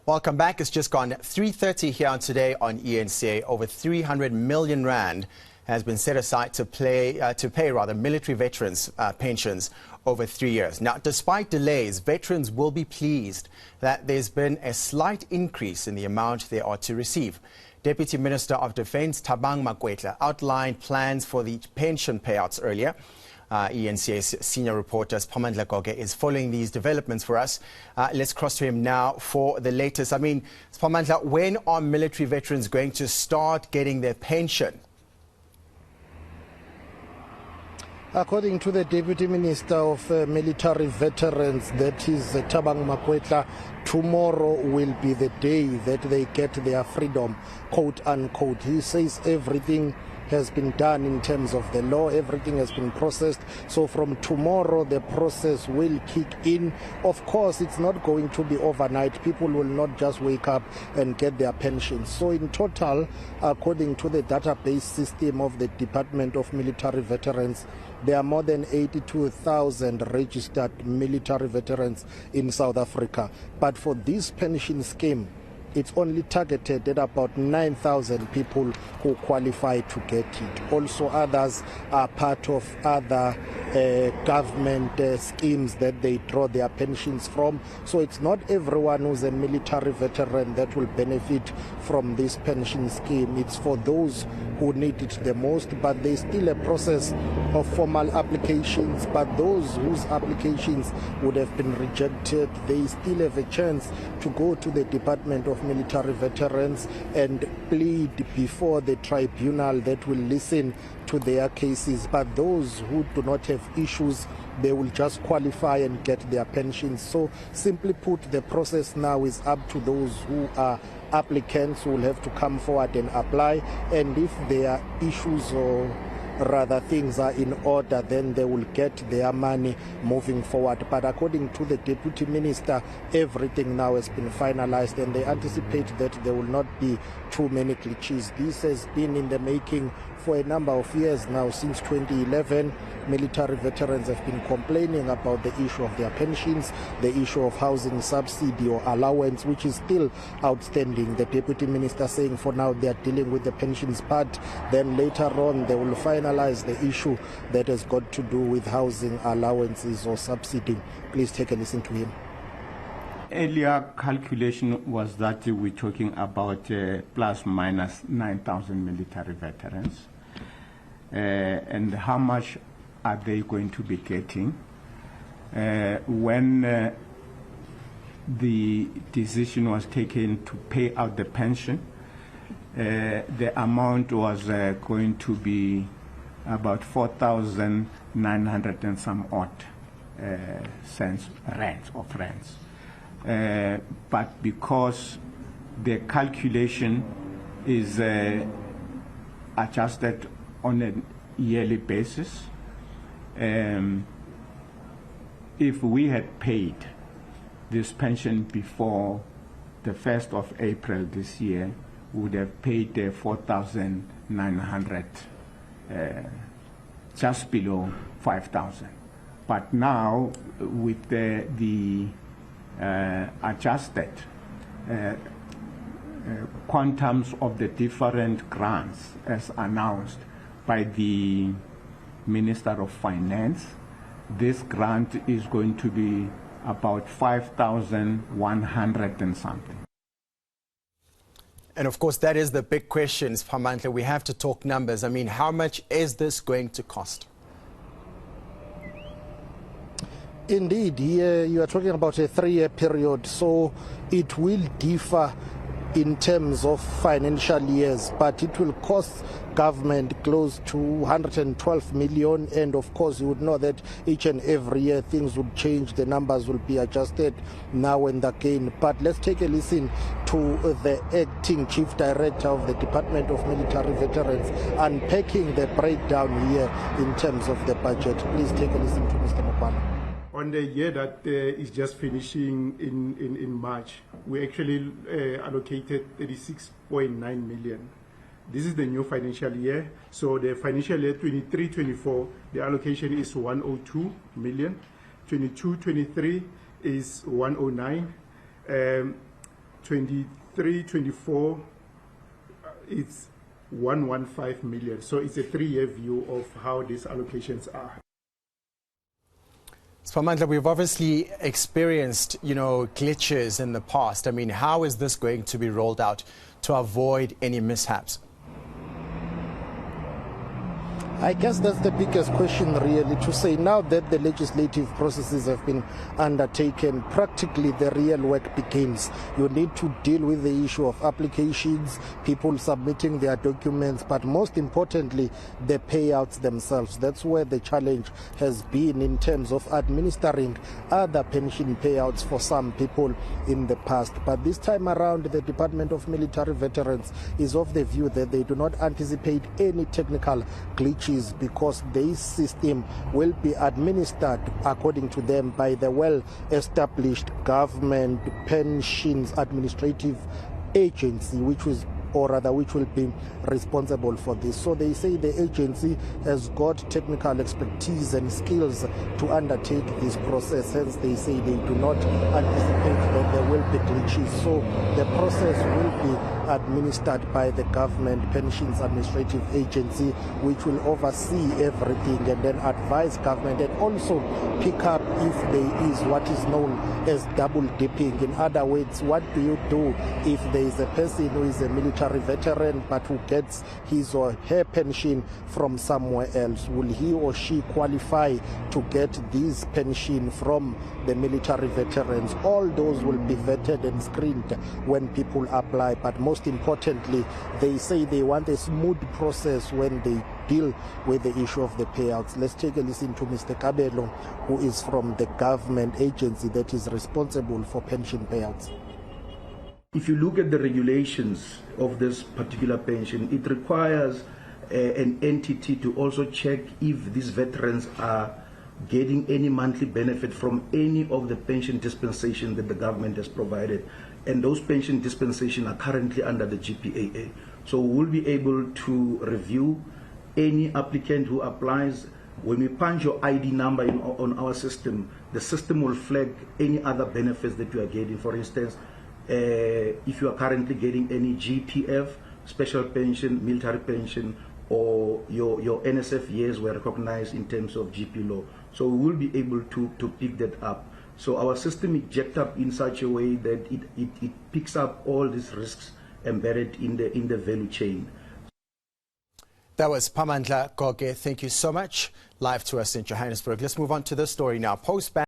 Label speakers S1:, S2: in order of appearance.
S1: Welcome back. It's just gone 3:30 here on Today on eNCA. Over 300 million rand has been set aside to pay military veterans pensions over 3 years. Now, despite delays, veterans will be pleased that there's been a slight increase in the amount they are to receive. Deputy Minister of Defence Siphamandla Goge outlined plans for the pension payouts earlier. eNCA's senior reporter Siphamandla Goge is following these developments for us. Let's cross to him now for the latest. Siphamandla, when are military veterans going to start getting their pension?
S2: According to the Deputy Minister of Military Veterans, that is Siphamandla Goge, tomorrow will be the day that they get their freedom, quote unquote. He says everything has been done in terms of the law, everything has been processed. So from tomorrow, the process will kick in. Of course, it's not going to be overnight. People will not just wake up and get their pensions. So in total, according to the database system of the Department of Military Veterans, there are more than 82,000 registered military veterans in South Africa. But for this pension scheme, it's only targeted at about 9,000 people who qualify to get it. Also, others are part of other government schemes that they draw their pensions from. So it's not everyone who's a military veteran that will benefit from this pension scheme. It's for those who need it the most, but there's still a process of formal applications. But those whose applications would have been rejected, they still have a chance to go to the Department of Military Veterans and plead before the tribunal that will listen to their cases. But those who do not have issues, they will just qualify and get their pensions. So simply put, the process now is up to those who are applicants who will have to come forward and apply, and if their issues or rather things are in order, then they will get their money moving forward. But according to the Deputy Minister, everything now has been finalized and they anticipate that there will not be too many glitches. This has been in the making for a number of years now. Since 2011, military veterans have been complaining about the issue of their pensions, the issue of housing subsidy or allowance, which is still outstanding. The Deputy Minister saying for now they are dealing with the pensions part, then later on they will finalize the issue that has got to do with housing allowances or subsidy. Please take a listen to him.
S3: Earlier calculation was that we're talking about plus minus 9,000 military veterans. And how much are they going to be getting? When the decision was taken to pay out the pension, the amount was going to be about 4,900 and some odd cents of rents. But because the calculation is adjusted on a yearly basis, if we had paid this pension before the 1st of April this year, we would have paid 4,900, just below 5,000. But now, with the adjusted quantums of the different grants as announced by the Minister of Finance, this grant is going to be about 5,100 and something.
S1: And of course, that is the big question, Siphamandla. We have to talk numbers. How much is this going to cost?
S2: Indeed, here you are talking about a 3-year period, so it will differ in terms of financial years, but it will cost government close to 112 million, and of course you would know that each and every year things would change, the numbers will be adjusted now and again. But let's take a listen to the acting chief director of the Department of Military Veterans unpacking the breakdown here in terms of the budget. Please take a listen to Mr. Mopana.
S4: On the year that is just finishing in March, we actually allocated 36.9 million. This is the new financial year. So the financial year 23-24, the allocation is 102 million. 22-23 is 109. 23-24, it's 115 million. So it's a 3-year view of how these allocations are.
S1: Siphamandla, we've obviously experienced, glitches in the past. I mean, how is this going to be rolled out to avoid any mishaps?
S2: I guess that's the biggest question, really, to say now that the legislative processes have been undertaken, practically the real work begins. You need to deal with the issue of applications, people submitting their documents, but most importantly, the payouts themselves. That's where the challenge has been in terms of administering other pension payouts for some people in the past. But this time around, the Department of Military Veterans is of the view that they do not anticipate any technical glitches, because this system will be administered, according to them, by the well-established government pensions administrative agency, which will be responsible for this. So they say the agency has got technical expertise and skills to undertake this process. Hence, they say they do not anticipate that there will be glitches. So the process will be administered by the government pensions administrative agency, which will oversee everything and then advise government, and also pick up if there is what is known as double dipping. In other words, what do you do if there is a person who is a military veteran but who gets his or her pension from somewhere else? Will he or she qualify to get this pension from the military veterans? All those will be vetted and screened when people apply. But most importantly, they say they want a smooth process when they deal with the issue of the payouts. Let's take a listen to Mr. Kabelo, who is from the government agency that is responsible for pension payouts.
S5: If you look at the regulations of this particular pension, it requires an entity to also check if these veterans are getting any monthly benefit from any of the pension dispensation that the government has provided. And those pension dispensations are currently under the GPAA. So we'll be able to review any applicant who applies. When we punch your ID number on our system, the system will flag any other benefits that you are getting. For instance, if you are currently getting any GPF, special pension, military pension, or your NSF years were recognized in terms of GP law. So we will be able to pick that up. So our system is jacked up in such a way that it picks up all these risks embedded in the value chain.
S1: That was Siphamandla Goge. Thank you so much. Live to us in Johannesburg. Let's move on to this story now. Post-ban